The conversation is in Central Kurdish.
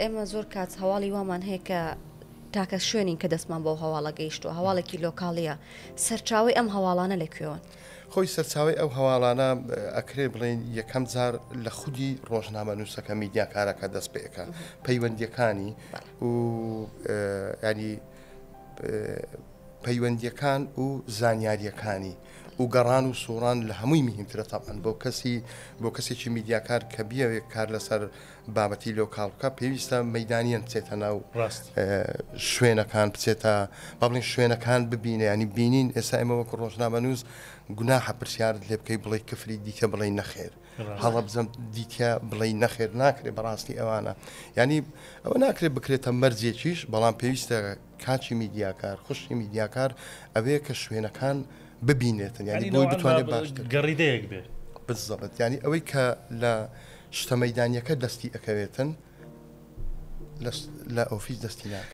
ئێمە زۆر کات هەواڵی وامان هەیە کە تاکە شوێنین کە دەستمان بۆ هەواڵە گەیشتووە هەواڵێکی لۆکاڵیە سەرچاوی ئەم هەواڵانە لەکوێوە خۆی سەرچاوی ئەو هەواڵانە ئەکرێ بڵێن یەکەم جار لە خودی ڕۆژنامە نووسەکە میدیاکارەکە دەست پێەکە پەیوەندیەکانی و ینی پەیوەندیەکان و زانیاریەکانی و گەڕان و سووران لە هەمووی مهمترە تاپەن بۆ کەسێکی میدیاکار کە بیاوێت کار لەسەر بابەتی لۆکاڵکە پێویستە مەدانیان بچێتە ناو شوێنەکان بچێتە با بڵین شوێنەکان ببینە ینی بینین ئێستا ئێمە وەکو ڕۆژنامە نووس گوناحە پرسیارت لێ بکەی بڵێ کفری دیکە بڵێ نەخێر هەڵە بزەم دیکە بڵێ نەخێر ناکرێت بەڕاستی ئەوانە ینی ئەوە ناکرێت بکرێتە مەرجێکیش بەڵام پێویستە کاچی میدیاکار خوشی میدیاکار ئەوەیە کە شوێنەکان ببینێتن ینی بۆی بتوانێت باشتر گەڕیدەیەک بێ بزڵت ینی ئەوەی کە لە شتە مەدانیەکە دەستی ئەەکەوێتن لە ئۆفیس دەستی ناکە